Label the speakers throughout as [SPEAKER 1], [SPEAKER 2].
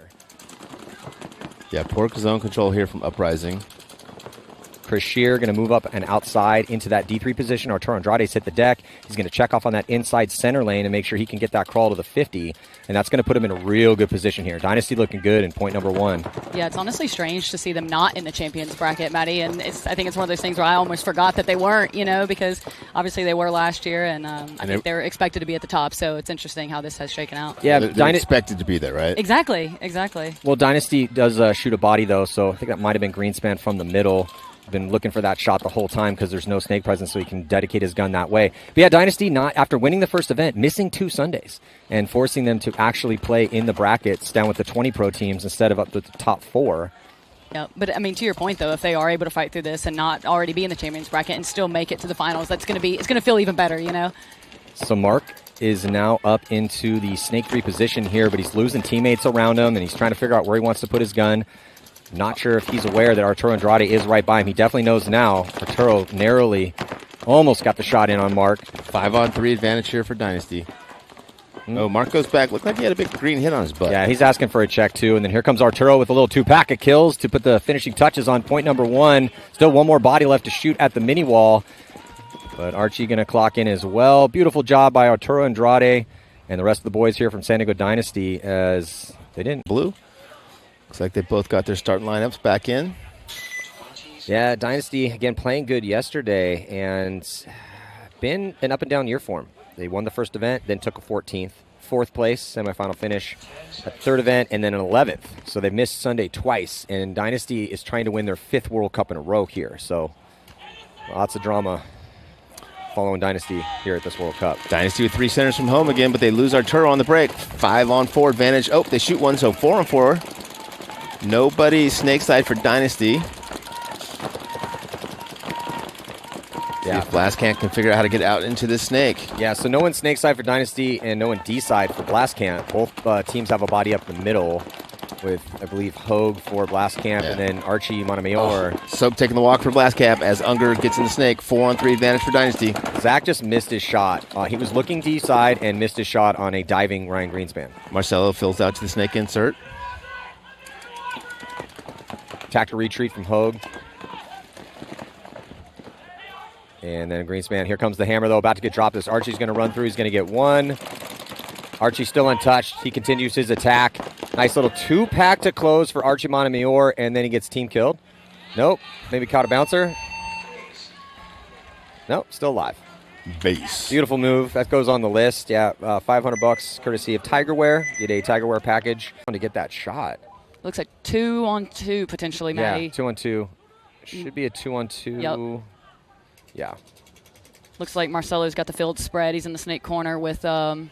[SPEAKER 1] here.
[SPEAKER 2] Yeah, poor zone control here from Uprising.
[SPEAKER 1] Chris Shear going to move up and outside into that D3 position. Arturo Andrade's hit the deck. He's going to check off on that inside center lane and make sure he can get that crawl to the 50. And that's going to put him in a real good position here. Dynasty looking good in point number 1.
[SPEAKER 3] Yeah, it's honestly strange to see them not in the champions bracket, Maddie. And I think it's one of those things where I almost forgot that they weren't, because obviously they were last year. And I think they were expected to be at the top. So it's interesting how this has shaken out.
[SPEAKER 1] Yeah,
[SPEAKER 2] they're expected to be there, right?
[SPEAKER 3] Exactly.
[SPEAKER 1] Well, Dynasty does shoot a body, though. So I think that might have been Greenspan from the middle. Been looking for that shot the whole time because there's no snake presence, so he can dedicate his gun that way. But yeah, Dynasty, not after winning the first event, missing 2 Sundays and forcing them to actually play in the brackets down with the 20 pro teams instead of up to the top 4.
[SPEAKER 3] Yeah, but I mean, to your point though, if they are able to fight through this and not already be in the champions bracket and still make it to the finals, it's going to feel even better,
[SPEAKER 1] So Mark is now up into the snake 3 position here, but he's losing teammates around him and he's trying to figure out where he wants to put his gun. Not sure if he's aware that Arturo Andrade is right by him. He definitely knows now. Arturo narrowly almost got the shot in on Mark.
[SPEAKER 2] 5-on-3 advantage here for Dynasty. Oh, Mark goes back. Looked like he had a big green hit on his butt.
[SPEAKER 1] Yeah, he's asking for a check, too. And then here comes Arturo with a little 2-pack of kills to put the finishing touches on point number 1. Still one more body left to shoot at the mini wall. But Archie going to clock in as well. Beautiful job by Arturo Andrade and the rest of the boys here from San Diego Dynasty as they didn't.
[SPEAKER 2] Blue. Looks like they both got their starting lineups back in.
[SPEAKER 1] Yeah, Dynasty, again, playing good yesterday and been an up-and-down year for them. They won the first event, then took a 14th. 4th place, semifinal finish, a 3rd event, and then an 11th. So they missed Sunday twice, and Dynasty is trying to win their 5th World Cup in a row here. So lots of drama following Dynasty here at this World Cup.
[SPEAKER 2] Dynasty with 3 centers from home again, but they lose Arturo on the break. 5-on-4 advantage. Oh, they shoot one, so 4-on-4. Nobody snake side for Dynasty. Yeah, if Blastcamp can figure out how to get out into the snake.
[SPEAKER 1] Yeah, so no one snake side for Dynasty and no one D side for Blastcamp. Both teams have a body up the middle with, I believe, Hogue for Blastcamp and then Archie Montemayor.
[SPEAKER 2] Soap taking the walk for Blastcamp as Unger gets in the snake. 4-on-3 advantage for Dynasty.
[SPEAKER 1] Zach just missed his shot. He was looking D side and missed his shot on a diving Ryan Greenspan.
[SPEAKER 2] Marcelo fills out to the snake insert.
[SPEAKER 1] Tactical retreat from Hogue. And then Greenspan. Here comes the hammer, though, about to get dropped. This Archie's going to run through. He's going to get 1. Archie still untouched. He continues his attack. Nice little 2-pack to close for Archie Montemayor, and then he gets team killed. Nope. Maybe caught a bouncer. Nope. Still alive.
[SPEAKER 2] Base.
[SPEAKER 1] Beautiful move. That goes on the list. Yeah, $500 courtesy of Tigerware. Get a Tigerware package to get that shot.
[SPEAKER 3] Looks like 2-on-2 potentially, Maddie.
[SPEAKER 1] Yeah, 2-on-2. Should be a 2-on-2.
[SPEAKER 3] Yep.
[SPEAKER 1] Yeah.
[SPEAKER 3] Looks like Marcelo's got the field spread. He's in the snake corner with, I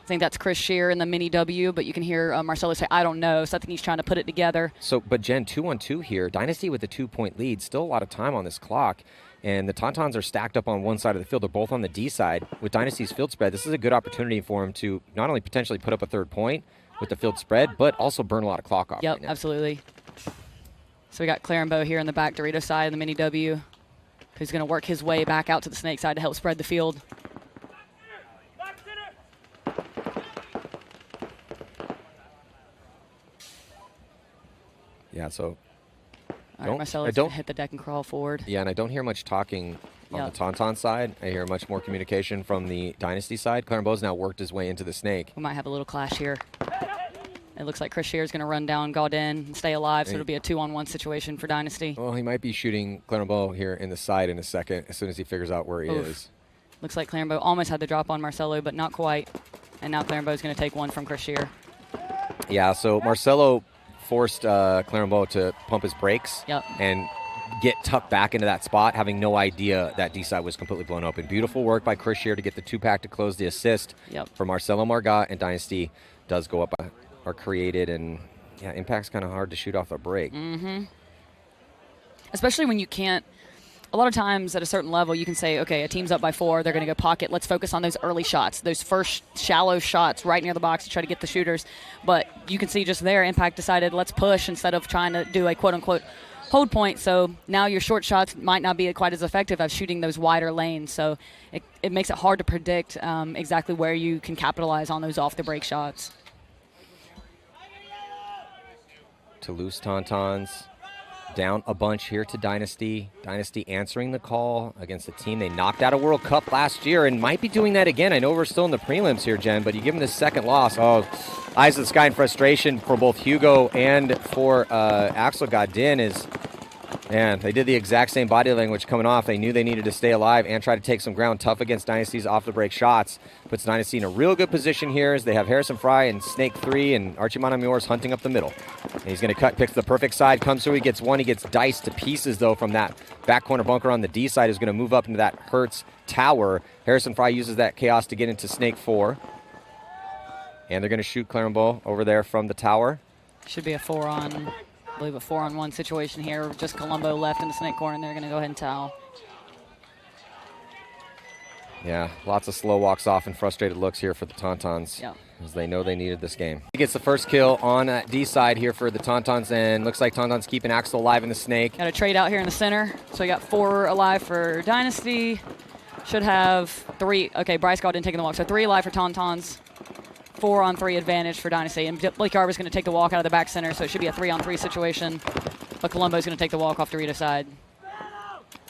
[SPEAKER 3] think that's Chris Shear in the mini W, but you can hear Marcelo say, I don't know. So I think he's trying to put it together.
[SPEAKER 1] So, but Jen, 2-on-2 here. Dynasty with a 2-point lead. Still a lot of time on this clock. And the Tauntauns are stacked up on one side of the field. They're both on the D side. With Dynasty's field spread, this is a good opportunity for him to not only potentially put up a 3rd point with the field spread, but also burn a lot of clock off.
[SPEAKER 3] Yep,
[SPEAKER 1] right now.
[SPEAKER 3] absolutely. So we got Clarenbeau here in the back Dorito side of the mini W, who's going to work his way back out to the snake side to help spread the field.
[SPEAKER 1] Yeah, so
[SPEAKER 3] All right, Marcelo's going to hit the deck and crawl forward.
[SPEAKER 1] Yeah, and I don't hear much talking on the Tauntaun side. I hear much more communication from the Dynasty side. Clarenbeau's now worked his way into the snake.
[SPEAKER 3] We might have a little clash here. It looks like Chris Shear's going to run down Gaudin and stay alive, so it'll be a 2-on-1 situation for Dynasty.
[SPEAKER 1] Well, he might be shooting Clarenbeau here in the side in a second as soon as he figures out where he is.
[SPEAKER 3] Looks like Clarenbeau almost had the drop on Marcelo, but not quite. And now Clarenbeau's going to take one from Chris Shear.
[SPEAKER 1] Yeah, so Marcelo forced Clarenbeau to pump his brakes and get tucked back into that spot, having no idea that D-side was completely blown open. Beautiful work by Chris Shear to get the 2-pack to close the assist for Marcelo Margot, and Dynasty does go up, are created, and yeah, Impact's kind of hard to shoot off the break.
[SPEAKER 3] Especially when you can't, a lot of times at a certain level you can say, okay, a team's up by 4, they're going to go pocket, let's focus on those early shots, those first shallow shots right near the box to try to get the shooters. But you can see just there, Impact decided let's push instead of trying to do a quote-unquote hold point. So now your short shots might not be quite as effective as shooting those wider lanes. So it makes it hard to predict exactly where you can capitalize on those off-the-break shots.
[SPEAKER 1] Toulouse Tontons down a bunch here to Dynasty. Dynasty answering the call against a team they knocked out of World Cup last year and might be doing that again. I know we're still in the prelims here, Jen, but you give them this second loss. Oh, eyes of the sky in frustration for both Hugo and for Axel Godin is, man, they did the exact same body language coming off. They knew they needed to stay alive and try to take some ground tough against Dynasty's off-the-break shots. Puts Dynasty in a real good position here as they have Harrison Fry and Snake 3 and Archie Monamiors hunting up the middle. And he's going to cut, picks the perfect side, comes through, he gets one, he gets diced to pieces, though, from that back corner bunker on the D side. Is going to move up into that Hertz tower. Harrison Fry uses that chaos to get into Snake 4. And they're going to shoot Clarenbeau over there from the tower.
[SPEAKER 3] Should be a 4-on-1 situation here. Just Colombo left in the Snake corner, and they're going to go ahead and towel.
[SPEAKER 1] Yeah, lots of slow walks off and frustrated looks here for the Tauntauns.
[SPEAKER 3] Yeah.
[SPEAKER 1] As they know they needed this game. He gets the first kill on that D side here for the Tauntauns, and looks like Tauntauns keeping Axel alive in the Snake.
[SPEAKER 3] Got a trade out here in the center. So we got 4 alive for Dynasty. Should have 3. Okay, Bryce Gaw didn't take the walk. So 3 alive for Tauntauns. 4-on-3 advantage for Dynasty. And Blake Garber's going to take the walk out of the back center, so it should be a 3-on-3 situation. But Colombo's going to take the walk off Dorito side.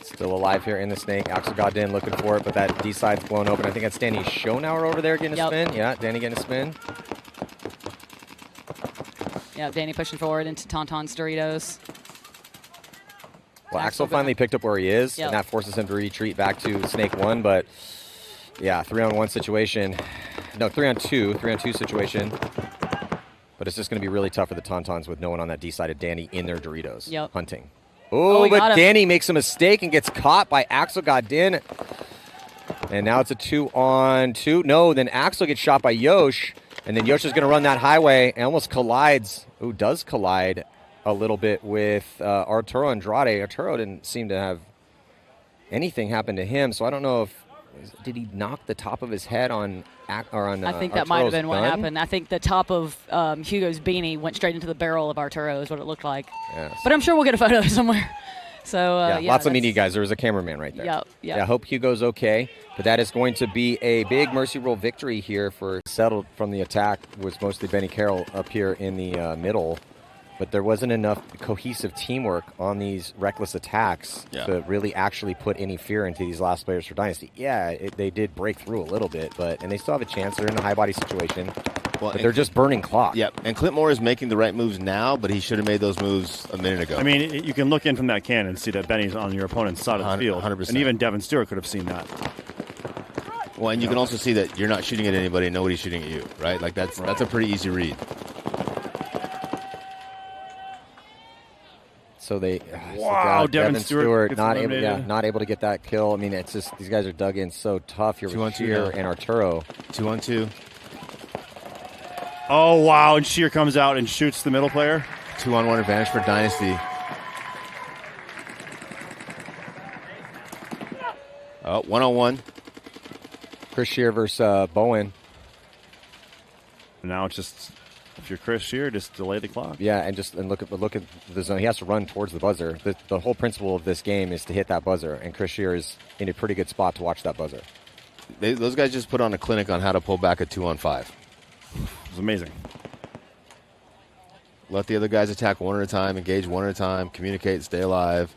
[SPEAKER 1] Still alive here in the Snake. Axel Godin looking for it, but that D side's blown open. I think that's Danny Schonauer over there getting a spin. Yeah, Danny getting a spin.
[SPEAKER 3] Yeah, Danny pushing forward into Tauntauns Doritos.
[SPEAKER 1] Well, Axel finally picked up where he is,
[SPEAKER 3] Yep.
[SPEAKER 1] and that forces him to retreat back to Snake 1, but yeah, 3-on-1 situation. No, 3-on-2 situation. But it's just going to be really tough for the Tauntauns with no one on that D side of Danny in their Doritos hunting. Oh, but Danny makes a mistake and gets caught by Axel Godin. And now it's a 2-on-2. No, then Axel gets shot by Yosh. And then Yosh is going to run that highway and almost collides. Ooh, does collide a little bit with Arturo Andrade. Arturo didn't seem to have anything happen to him. So I don't know if, did he knock the top of his head on I
[SPEAKER 3] think that might have been what happened. I think the top of Hugo's beanie went straight into the barrel of Arturo is what it looked like.
[SPEAKER 1] Yes.
[SPEAKER 3] But I'm sure we'll get a photo somewhere. So
[SPEAKER 1] yeah, lots of media guys. There was a cameraman right there.
[SPEAKER 3] Yep.
[SPEAKER 1] Yeah, I hope Hugo's okay. But that is going to be a big Mercy Rule victory here for settled from the attack. Was mostly Benny Carroll up here in the middle. But there wasn't enough cohesive teamwork on these reckless attacks to really actually put any fear into these last players for Dynasty. Yeah, they did break through a little bit, and they still have a chance. They're in a high body situation, but they're just burning clock.
[SPEAKER 2] Yep, and Clint Moore is making the right moves now, but he should have made those moves a minute ago.
[SPEAKER 4] I mean, you can look in from that can and see that Benny's on your opponent's side of the field.
[SPEAKER 2] 100%.
[SPEAKER 4] And even Devin Stewart could have seen that.
[SPEAKER 2] Well, and you can also see that you're not shooting at anybody and nobody's shooting at you, right? Like that's a pretty easy read.
[SPEAKER 1] So they
[SPEAKER 4] wow,
[SPEAKER 1] Devin Stewart not able to get that kill. I mean, it's just these guys are dug in so tough here with Shear and Arturo.
[SPEAKER 2] 2-on-2.
[SPEAKER 4] Oh wow, and Shear comes out and shoots the middle player.
[SPEAKER 2] 2-on-1 advantage for Dynasty. Oh, 1-on-1.
[SPEAKER 1] Chris Shear versus Bowen.
[SPEAKER 4] Now it's just, if you're Chris Shear, just delay the clock.
[SPEAKER 1] Yeah, and look at the zone. He has to run towards the buzzer. The whole principle of this game is to hit that buzzer, and Chris Shear is in a pretty good spot to watch that buzzer.
[SPEAKER 2] Those guys just put on a clinic on how to pull back a 2-on-5.
[SPEAKER 4] It was amazing.
[SPEAKER 2] Let the other guys attack one at a time, engage one at a time, communicate, stay alive,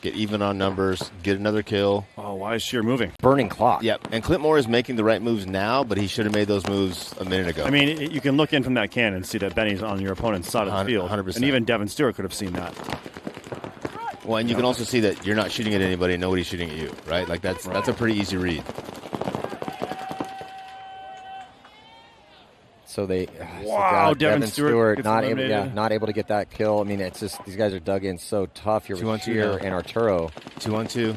[SPEAKER 2] get even on numbers, get another kill.
[SPEAKER 4] Oh, why is Shear moving?
[SPEAKER 1] Burning clock.
[SPEAKER 2] Yep, and Clint Moore is making the right moves now, but he should have made those moves a minute ago.
[SPEAKER 4] I mean, you can look in from that can and see that Benny's on your opponent's side of the field.
[SPEAKER 2] 100%.
[SPEAKER 4] And even Devin Stewart could have seen that.
[SPEAKER 2] Well, and you can also see that you're not shooting at anybody and nobody's shooting at you, right? Like that's a pretty easy read.
[SPEAKER 1] So they
[SPEAKER 4] wow, Devin Stewart
[SPEAKER 1] not able to get that kill. I mean, it's just these guys are dug in so tough here with Shear and Arturo.
[SPEAKER 2] 2-on-2.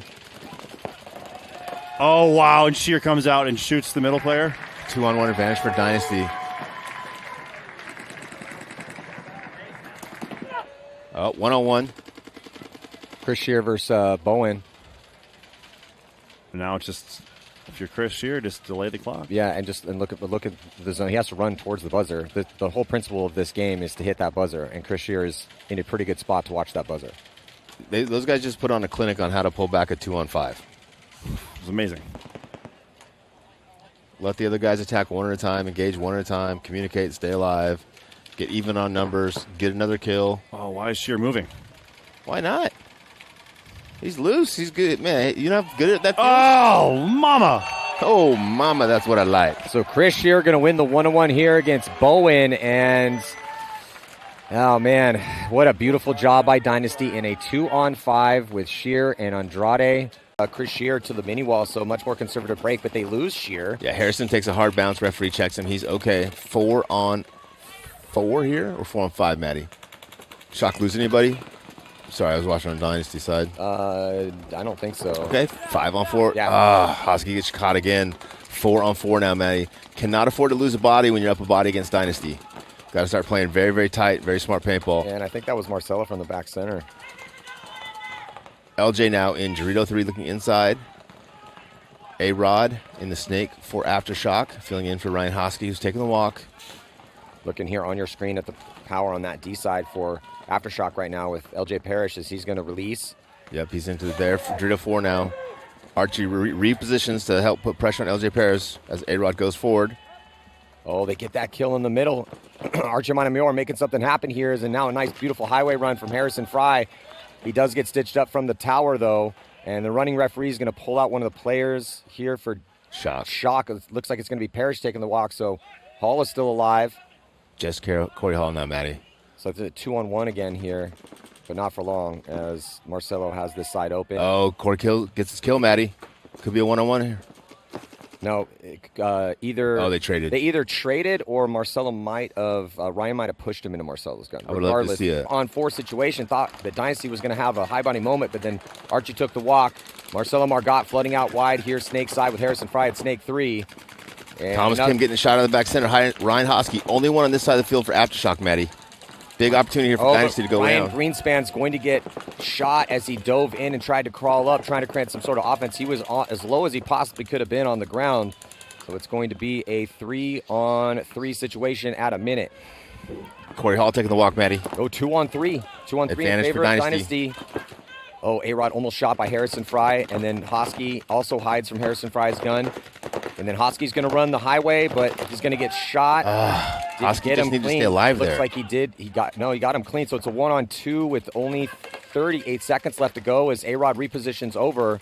[SPEAKER 4] Oh wow, and Shear comes out and shoots the middle player.
[SPEAKER 2] 2-on-1 advantage for Dynasty. Oh, 1-on-1.
[SPEAKER 1] Chris Shear versus Bowen.
[SPEAKER 4] And now it's just, if you're Chris Shear, just delay the clock.
[SPEAKER 1] Yeah, and look at the zone. He has to run towards the buzzer. The whole principle of this game is to hit that buzzer, and Chris Shear is in a pretty good spot to watch that buzzer.
[SPEAKER 2] Those guys just put on a clinic on how to pull back a 2-on-5.
[SPEAKER 4] It was amazing.
[SPEAKER 2] Let the other guys attack one at a time, engage one at a time, communicate, stay alive, get even on numbers, get another kill.
[SPEAKER 4] Oh, Why is Shear moving?
[SPEAKER 2] Why not? He's loose. He's good. Man, you know how good at that feels?
[SPEAKER 4] Oh, mama.
[SPEAKER 2] Oh, mama, that's what I like.
[SPEAKER 1] So Chris Shear going to win the 1-on-1 here against Bowen, and oh man, what a beautiful job by Dynasty in a 2-on-5 with Shear and Andrade. Chris Shear to the mini wall, so much more conservative break, but they lose Shear.
[SPEAKER 2] Yeah, Harrison takes a hard bounce. Referee checks him. He's okay. 4-on-4 here or 4-on-5, Maddie? Shock lose anybody? Sorry, I was watching on Dynasty side.
[SPEAKER 1] I don't think so.
[SPEAKER 2] Okay, 5-on-4.
[SPEAKER 1] Yeah.
[SPEAKER 2] Hosky gets caught again. 4-on-4 now, Maddie. Cannot afford to lose a body when you're up a body against Dynasty. Got to start playing very, very tight, very smart paintball.
[SPEAKER 1] And I think that was Marcelo from the back center.
[SPEAKER 2] LJ now in Dorito 3 looking inside. A-Rod in the snake for Aftershock. Filling in for Ryan Hosky, who's taking the walk.
[SPEAKER 1] Looking here on your screen at the power on that D side for Aftershock right now with LJ Parrish as he's going to release.
[SPEAKER 2] Yep, he's into there for Dorito 4 now. Archie repositions to help put pressure on LJ Parrish as A-Rod goes forward.
[SPEAKER 1] Oh, they get that kill in the middle. Archie Montemayor making something happen here, and now a nice, beautiful highway run from Harrison Fry. He does get stitched up from the tower, though, and the running referee is going to pull out one of the players here for Shock. It looks like it's going to be Parrish taking the walk, so Hall is still alive.
[SPEAKER 2] Just Corey Hall now, Maddie.
[SPEAKER 1] So it's a 2-on-1 again here, but not for long as Marcelo has this side open.
[SPEAKER 2] Oh, Corey gets his kill, Maddie. Could be a 1-on-1 here.
[SPEAKER 1] No, either.
[SPEAKER 2] Oh, they traded.
[SPEAKER 1] They either traded or Marcelo Ryan might have pushed him into Marcelo's gun.
[SPEAKER 2] I would love to see it.
[SPEAKER 1] On 4 situation, thought that Dynasty was going to have a high body moment, but then Archie took the walk. Marcelo Margot flooding out wide here, snake side with Harrison Fry at snake 3. And
[SPEAKER 2] Thomas Kim getting a shot out of the back center. Ryan Hosky, only one on this side of the field for Aftershock, Maddie. Big opportunity here for Dynasty to go
[SPEAKER 1] Ryan
[SPEAKER 2] down.
[SPEAKER 1] Greenspan's going to get shot as he dove in and tried to crawl up, trying to create some sort of offense. He was as low as he possibly could have been on the ground. So it's going to be a 3-on-3 situation at a minute.
[SPEAKER 2] Corey Hall taking the walk, Maddie.
[SPEAKER 1] Oh, 2-on-3. 2-on-3 in favor of Dynasty. Oh, A-Rod almost shot by Harrison Fry, and then Hosky also hides from Harrison Fry's gun. And then Hosky's going to run the highway, but he's going to get shot.
[SPEAKER 2] Hosky just needs to stay alive there.
[SPEAKER 1] Looks like he did. He got him clean. So it's a 1-on-2 with only 38 seconds left to go as A-Rod repositions over.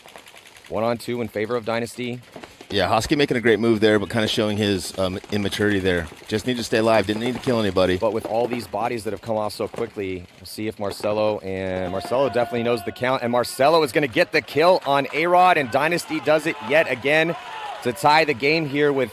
[SPEAKER 1] 1-on-2 in favor of Dynasty.
[SPEAKER 2] Yeah, Hosky making a great move there, but kind of showing his immaturity there. Just need to stay alive. Didn't need to kill anybody.
[SPEAKER 1] But with all these bodies that have come off so quickly, we'll see if Marcelo definitely knows the count. And Marcelo is going to get the kill on A-Rod, and Dynasty does it yet again to tie the game here with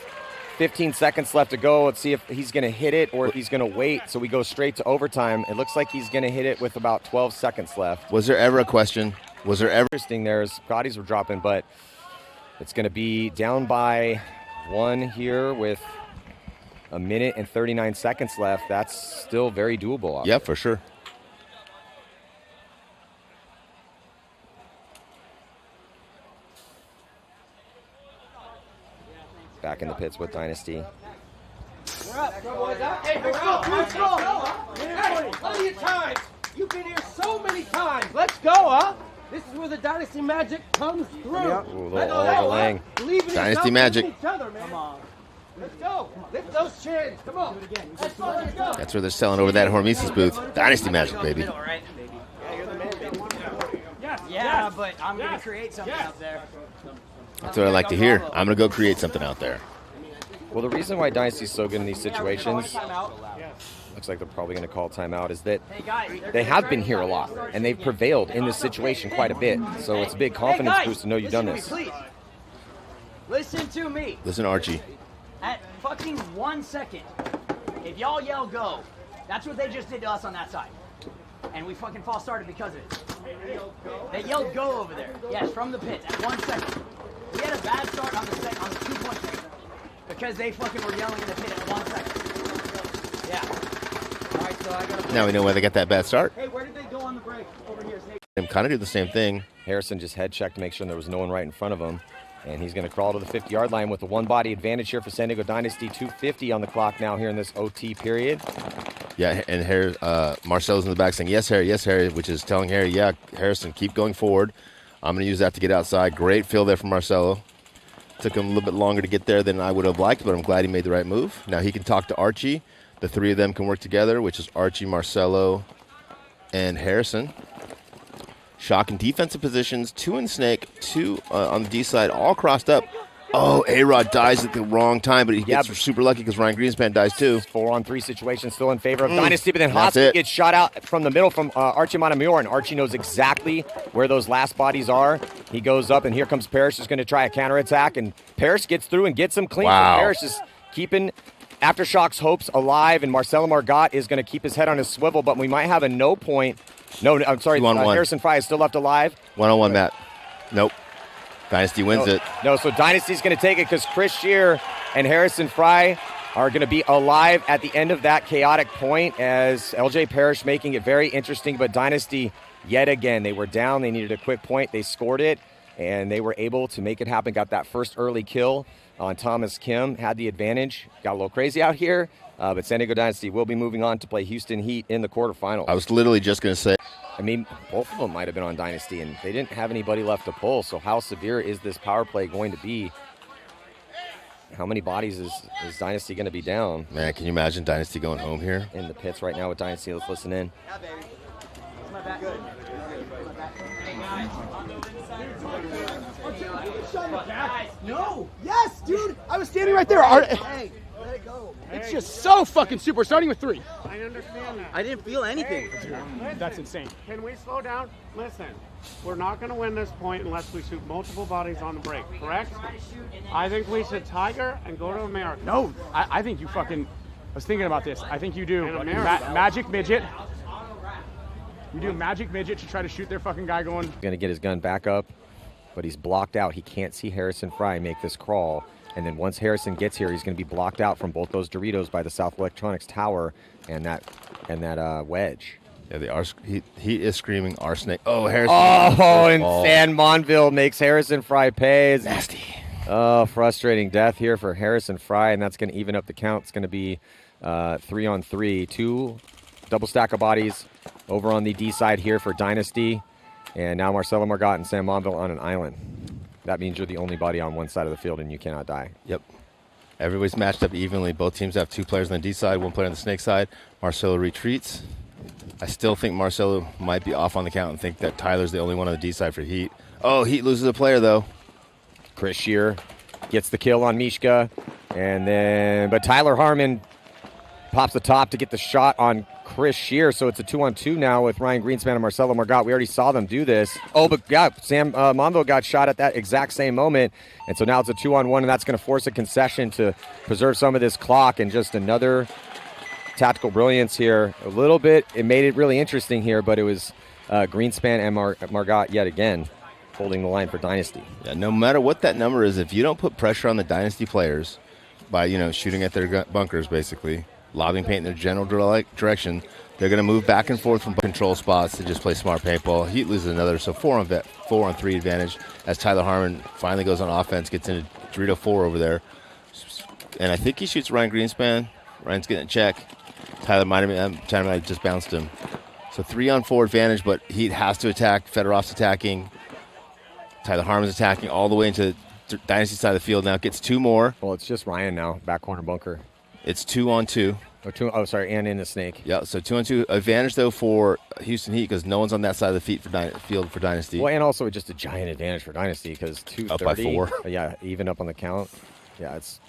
[SPEAKER 1] 15 seconds left to go. Let's see if he's going to hit it or if he's going to wait. So we go straight to overtime. It looks like he's going to hit it with about 12 seconds left.
[SPEAKER 2] Was there ever a question? Was there ever?
[SPEAKER 1] Interesting there as bodies were dropping, but it's going to be down by 1 here with a minute and 39 seconds left. That's still very doable.
[SPEAKER 2] Yeah, for sure.
[SPEAKER 1] Back in the pits with Dynasty.
[SPEAKER 5] We're up. Hey, let's go. Let's go. Hey, plenty of time. You've been here so many times. Let's go, huh? This is where the Dynasty magic comes through.
[SPEAKER 1] Ooh, little overlaying.
[SPEAKER 2] Dynasty magic.
[SPEAKER 5] Each other, man. Come on. Let's go. Lift those chins. Come on. Let's go. Let's go.
[SPEAKER 2] That's where they're selling over that Hormesis booth. Dynasty magic, baby.
[SPEAKER 6] Yeah, but I'm going to create something out there.
[SPEAKER 2] That's what I like to hear. I'm going to go create something out there.
[SPEAKER 1] Well, the reason why Dynasty's so good in these situations, looks like they're probably going to call timeout, is that they have been here a lot, and they've prevailed in this situation quite a bit. So it's a big confidence boost to know you've done this.
[SPEAKER 6] Listen to me.
[SPEAKER 2] Listen, Archie.
[SPEAKER 6] At fucking 1 second, if y'all yell go, that's what they just did to us on that side. And we fucking false started because of it. They yelled go over there. Yes, from the pit at 1 second. We had a bad start on the 2-point thing because they fucking were yelling in the pit at 1 second. Yeah. All right, so I got.
[SPEAKER 2] Now we know why they got that bad start.
[SPEAKER 5] Hey, where did they go on the break? Over here.
[SPEAKER 2] They kind of do the same thing.
[SPEAKER 1] Harrison just head checked to make sure there was no one right in front of him. And he's going to crawl to the 50-yard line with a one-body advantage here for San Diego Dynasty. 2:50 on the clock now here in this OT period.
[SPEAKER 2] Yeah, and Marcelo's in the back saying, yes, Harry, which is telling Harry, yeah, Harrison, keep going forward. I'm going to use that to get outside. Great fill there from Marcelo. Took him a little bit longer to get there than I would have liked, but I'm glad he made the right move. Now he can talk to Archie. The three of them can work together, which is Archie, Marcelo, and Harrison. Shock in defensive positions, 2 in snake, 2 on the D side, all crossed up. Oh, A-Rod dies at the wrong time, but he gets super lucky because Ryan Greenspan dies too.
[SPEAKER 1] 4-on-3 situation still in favor of Dynasty, but then Hosky gets shot out from the middle from Archie Montemayor, and Archie knows exactly where those last bodies are. He goes up, and here comes Parrish, who's going to try a counterattack, and Parrish gets through and gets him clean.
[SPEAKER 2] Wow.
[SPEAKER 1] So Parrish is keeping Aftershock's hopes alive, and Marcelo Margot is going to keep his head on his swivel, but we might have a no point. No, I'm sorry, Harrison Fry is still left alive.
[SPEAKER 2] 1-on-1, Matt. Nope. Dynasty wins it.
[SPEAKER 1] No, so Dynasty's going to take it because Chris Shear and Harrison Fry are going to be alive at the end of that chaotic point as LJ Parrish making it very interesting. But Dynasty, yet again, they were down. They needed a quick point. They scored it, and they were able to make it happen. Got that first early kill on Thomas Kim. Had the advantage. Got a little crazy out here. But San Diego Dynasty will be moving on to play Houston Heat in the quarterfinals.
[SPEAKER 2] I was literally just going to say.
[SPEAKER 1] I mean, both of them might have been on Dynasty, and they didn't have anybody left to pull. So how severe is this power play going to be? How many bodies is Dynasty going to be down?
[SPEAKER 2] Man, can you imagine Dynasty going home here?
[SPEAKER 1] In the pits right now with Dynasty. Let's listen in.
[SPEAKER 6] Yeah, baby. It's my back. Good.
[SPEAKER 5] No. Yes, dude. I was standing right there. Hey, let it go. It's just so fucking super. We're starting with 3.
[SPEAKER 7] I understand that.
[SPEAKER 6] I didn't feel anything.
[SPEAKER 5] That's insane.
[SPEAKER 7] Can we slow down? Listen, we're not going to win this point unless we shoot multiple bodies on the break, correct? I think we should Tiger and go to America.
[SPEAKER 5] No, I think you fucking. I was thinking about this. I think you do
[SPEAKER 7] America.
[SPEAKER 5] magic midget. You do magic midget to try to shoot their fucking guy going.
[SPEAKER 1] Going to get his gun back up, but he's blocked out. He can't see Harrison Fry make this crawl. And then once Harrison gets here, he's going to be blocked out from both those Doritos by the South Electronics tower and that wedge.
[SPEAKER 2] Yeah, he is screaming arsenic. Oh, Harrison.
[SPEAKER 1] Oh, and San Monville makes Harrison Fry pay.
[SPEAKER 2] Nasty.
[SPEAKER 1] Oh, frustrating death here for Harrison Fry, and that's going to even up the count. It's going to be 3-on-3. 2 double stack of bodies over on the D side here for Dynasty. And now Marcelo Margot and Sam Monville on an island. That means you're the only body on one side of the field and you cannot die.
[SPEAKER 2] Yep. Everybody's matched up evenly. Both teams have 2 players on the D side, 1 player on the snake side. Marcelo retreats. I still think Marcelo might be off on the count and think that Tyler's the only one on the D side for Heat. Oh, Heat loses a player, though.
[SPEAKER 1] Chris Shear gets the kill on Mishka. But Tyler Harmon pops the top to get the shot on Chris Shear. So it's a 2-on-2 now with Ryan Greenspan and Marcelo Margot. We already saw them do this. Oh, but yeah, Sam Monville got shot at that exact same moment. And so now it's a 2-on-1, and that's going to force a concession to preserve some of this clock. And just another tactical brilliance here. A little bit, it made it really interesting here, but it was Greenspan and Margot yet again holding the line for Dynasty.
[SPEAKER 2] Yeah, no matter what that number is, if you don't put pressure on the Dynasty players by, shooting at their bunkers, basically, lobbing paint in their general direction, they're going to move back and forth from control spots to just play smart paintball. Heat loses another, so 4-on-3 advantage as Tyler Harmon finally goes on offense, gets into Dorito 4 over there. And I think he shoots Ryan Greenspan. Ryan's getting a check. Tyler might have just bounced him. So 3-on-4 advantage, but Heat has to attack. Fedorov's attacking. Tyler Harmon's attacking all the way into the Dynasty side of the field now. Gets 2 more.
[SPEAKER 1] Well, it's just Ryan now, back corner bunker.
[SPEAKER 2] It's 2-on-2.
[SPEAKER 1] And in the snake.
[SPEAKER 2] Yeah, so 2-on-2 advantage, though, for Houston Heat because no one's on that side of the field for Dynasty.
[SPEAKER 1] Well, and also just a giant advantage for Dynasty because 230.
[SPEAKER 2] Up by 4.
[SPEAKER 1] Yeah, even up on the count. Yeah, it's...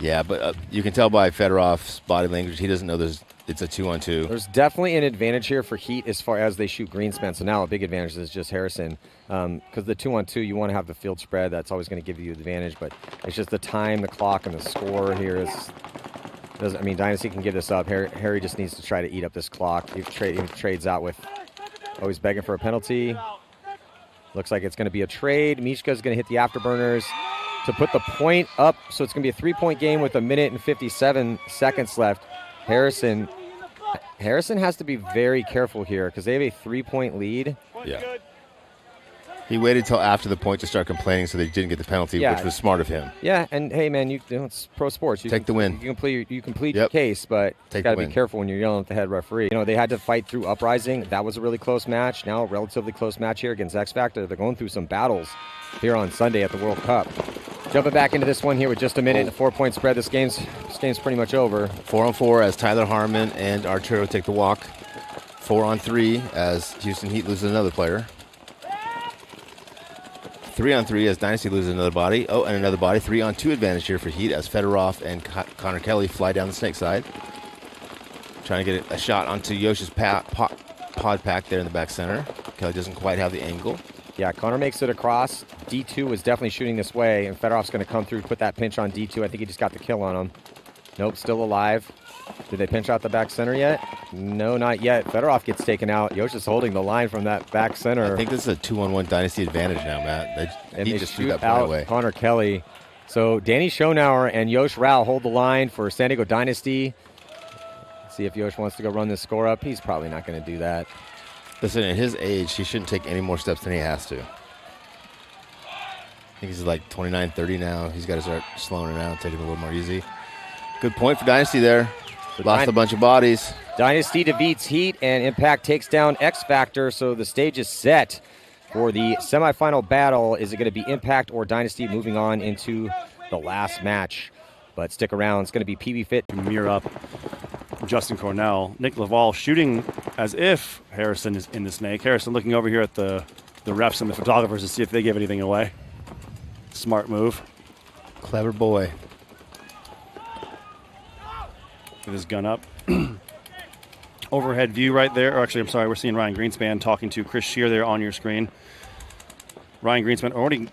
[SPEAKER 2] Yeah, but you can tell by Fedorov's body language, he doesn't know it's a 2-on-2.
[SPEAKER 1] There's definitely an advantage here for Heat as far as they shoot Greenspan. So now a big advantage is just Harrison. Because the 2-on-2, you want to have the field spread. That's always going to give you the advantage. But it's just the time, the clock, and the score here is... Dynasty can give this up. Harry just needs to try to eat up this clock. He trades out with... Oh, he's begging for a penalty. Looks like it's going to be a trade. Mishka's going to hit the afterburners to put the point up. So it's going to be a 3-point game with 1 minute and 57 seconds left. Harrison has to be very careful here because they have a 3-point lead.
[SPEAKER 2] Yeah. He waited till after the point to start complaining so they didn't get the penalty, which was smart of him.
[SPEAKER 1] Yeah, and hey, man, it's pro sports.
[SPEAKER 2] Take the win.
[SPEAKER 1] You complete your case, but you got to be careful when you're yelling at the head referee. They had to fight through Uprising. That was a really close match. Now a relatively close match here against X Factor. They're going through some battles here on Sunday at the World Cup. Jumping back into this one here with just a minute and a 4-point spread. This game's pretty much over.
[SPEAKER 2] 4-on-4 as Tyler Harmon and Arturo take the walk. 4-on-3 as Houston Heat loses another player. 3-on-3 as Dynasty loses another body. Oh, and another body. 3-on-2 advantage here for Heat as Fedorov and Connor Kelly fly down the snake side. Trying to get a shot onto Yosh's pod pack there in the back center. Kelly doesn't quite have the angle.
[SPEAKER 1] Yeah, Connor makes it across. D2 was definitely shooting this way, and Fedorov's going to come through, put that pinch on D2. I think he just got the kill on him. Nope, still alive. Did they pinch out the back center yet? No, not yet. Fedorov gets taken out. Yosh is holding the line from that back center.
[SPEAKER 2] I think this is a 2-on-1 Dynasty advantage now, Matt. He just threw that point away.
[SPEAKER 1] Connor Kelly. So Danny Schonauer and Yosh Rao hold the line for San Diego Dynasty. See if Yosh wants to go run this score up. He's probably not going to do that.
[SPEAKER 2] Listen, at his age, he shouldn't take any more steps than he has to. I think he's like 29, 30 now. He's got to start slowing it down, taking it a little more easy. Good point for Dynasty there. Lost a bunch of bodies.
[SPEAKER 1] Dynasty defeats Heat, and Impact takes down X Factor, so the stage is set for the semifinal battle. Is it going to be Impact or Dynasty moving on into the last match? But stick around. It's going to be PB Fit.
[SPEAKER 4] Mirror up Justin Cornell. Nick Laval shooting as if Harrison is in the snake. Harrison looking over here at the refs and the photographers to see if they gave anything away. Smart move.
[SPEAKER 2] Clever boy.
[SPEAKER 4] With his gun up. Overhead view right there. Or actually, I'm sorry, we're seeing Ryan Greenspan talking to Chris Shear there on your screen. Ryan Greenspan already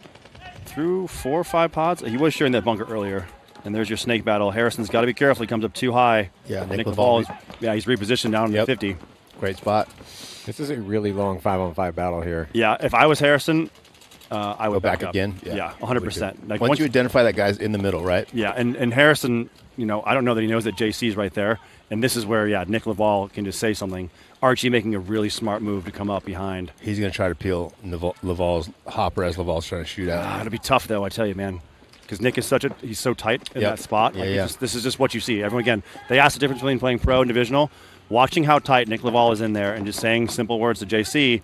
[SPEAKER 4] threw 4 or 5 pods. He was sharing that bunker earlier. And there's your snake battle. Harrison's got to be careful. He comes up too high.
[SPEAKER 2] Yeah,
[SPEAKER 4] Nick Laval he's repositioned down to 50.
[SPEAKER 2] Great spot.
[SPEAKER 1] This is a really long 5-on-5 battle here.
[SPEAKER 4] Yeah, if I was Harrison, I would
[SPEAKER 2] Go back
[SPEAKER 4] up.
[SPEAKER 2] again?
[SPEAKER 4] Yeah, 100%. Like
[SPEAKER 2] once you identify that guy's in the middle, right?
[SPEAKER 4] Yeah, and Harrison, I don't know that he knows that JC's right there. And this is where, Nick Laval can just say something. Archie making a really smart move to come up behind.
[SPEAKER 2] He's going to try to peel Laval's hopper as Laval's trying to shoot out.
[SPEAKER 4] It'll be tough, though, I tell you, man. Because Nick is he's so tight in that spot. This is just what you see. Everyone, again, they ask the difference between playing pro and divisional. Watching how tight Nick Laval is in there and just saying simple words to JC.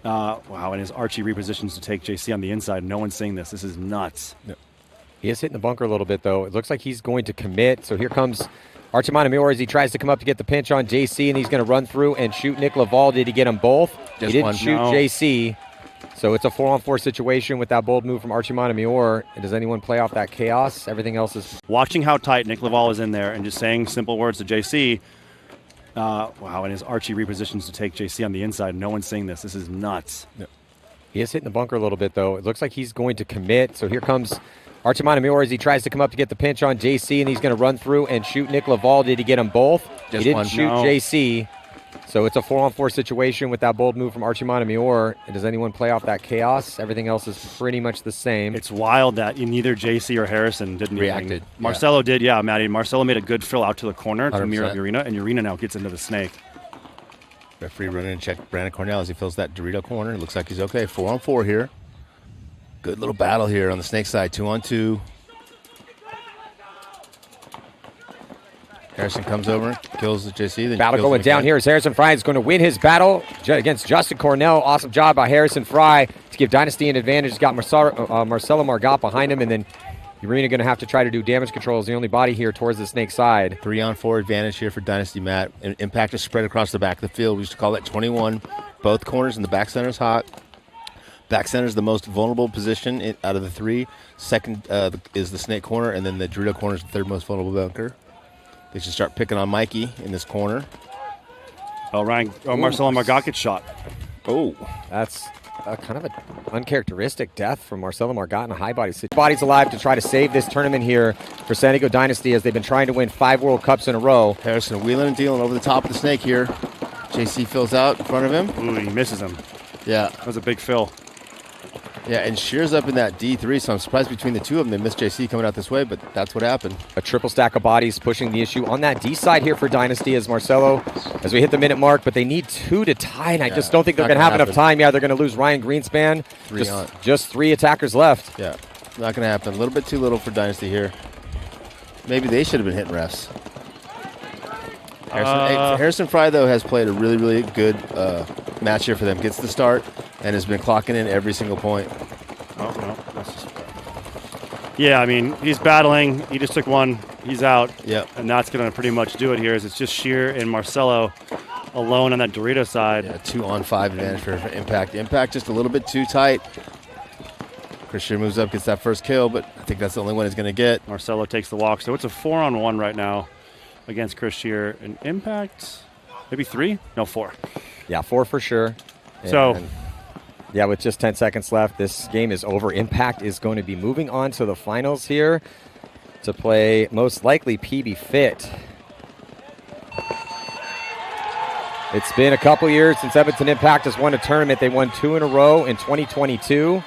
[SPEAKER 4] Wow, and his Archie repositions to take JC on the inside. No one's seeing this. This is nuts.
[SPEAKER 1] Yep. He is hitting the bunker a little bit, though. It looks like he's going to commit. So here comes Archie Montemayor as he tries to come up to get the pinch on JC, and he's going to run through and shoot Nick Laval. Did he get them both? He didn't shoot JC. So it's a 4-on-4 situation with that bold move from Archie Montemayor. And does anyone play off that chaos? Everything else is...
[SPEAKER 4] Watching how tight Nick Laval is in there and just saying simple words to JC. Wow, and his Archie repositions to take JC on the inside. No one's seeing this. This is nuts.
[SPEAKER 1] Yep. He is hitting the bunker a little bit, though. It looks like he's going to commit. So here comes Archie Montemayor as he tries to come up to get the pinch on JC, and he's going to run through and shoot Nick Laval. Did he get them both? He didn't shoot JC. So it's a 4-on-4 situation with that bold move from Archie Montemayor. And does anyone play off that chaos? Everything else is pretty much the same.
[SPEAKER 4] It's wild that neither JC or Harrison didn't
[SPEAKER 2] reacted.
[SPEAKER 4] Marcelo did, Matty. Marcelo made a good fill out to the corner to mirror up Urena, and Urena now gets into the snake.
[SPEAKER 2] Referee running and check Brandon Cornell as he fills that Dorito corner. It looks like he's okay. 4-on-4 here. Good little battle here on the snake side. 2-on-2. Harrison comes over, kills the JC. Then
[SPEAKER 1] battle going down here as Harrison Fry is going to win his battle against Justin Cornell. Awesome job by Harrison Fry to give Dynasty an advantage. He's got Marcelo Margot behind him, and then Urena going to have to try to do damage control as the only body here towards the snake side.
[SPEAKER 2] 3-on-4 advantage here for Dynasty, Matt. And Impact is spread across the back of the field. We used to call that 21. Both corners, and the back center is hot. Back center is the most vulnerable position out of the 3. Second is the snake corner, and then the Dorito corner is the 3rd most vulnerable bunker. They should start picking on Mikey in this corner.
[SPEAKER 4] Marcelo Margot gets shot.
[SPEAKER 1] Oh, that's kind of an uncharacteristic death from Marcelo Margot in a high body situation. Bodies alive to try to save this tournament here for San Diego Dynasty as they've been trying to win 5 World Cups in a row.
[SPEAKER 2] Harrison wheeling and dealing over the top of the snake here. JC fills out in front of him.
[SPEAKER 4] Ooh, he misses him.
[SPEAKER 2] Yeah.
[SPEAKER 4] That was a big fill.
[SPEAKER 2] Yeah, and Shear's up in that D3, so I'm surprised between the two of them they missed JC coming out this way, but that's what happened.
[SPEAKER 1] A triple stack of bodies pushing the issue on that D side here for Dynasty as Marcelo, as we hit the minute mark, but they need 2 to tie, and I just don't think they're going to have enough time. Yeah, they're going to lose Ryan Greenspan. Just 3 attackers left.
[SPEAKER 2] Yeah, not going to happen. A little bit too little for Dynasty here. Maybe they should have been hitting refs. Harrison Fry, though, has played a really, really good match here for them. Gets the start and has been clocking in every single point.
[SPEAKER 4] Yeah, I mean, he's battling. He just took one. He's out.
[SPEAKER 2] Yep.
[SPEAKER 4] And that's going to pretty much do it here. It's just Shear and Marcelo alone on that Dorito side.
[SPEAKER 2] Yeah, 2-on-5 advantage for Impact. Impact just a little bit too tight. Chris Shear moves up, gets that first kill, but I think that's the only one he's going to get.
[SPEAKER 4] Marcelo takes the walk. So it's a 4-on-1 right now against Chris Shear. And Impact, maybe 3? No, 4.
[SPEAKER 1] Yeah, 4 for sure.
[SPEAKER 4] So,
[SPEAKER 1] yeah, with just 10 seconds left, this game is over. Impact is going to be moving on to the finals here to play most likely PB Fit. It's been a couple years since Edmonton Impact has won a tournament. They won 2 in a row in 2022.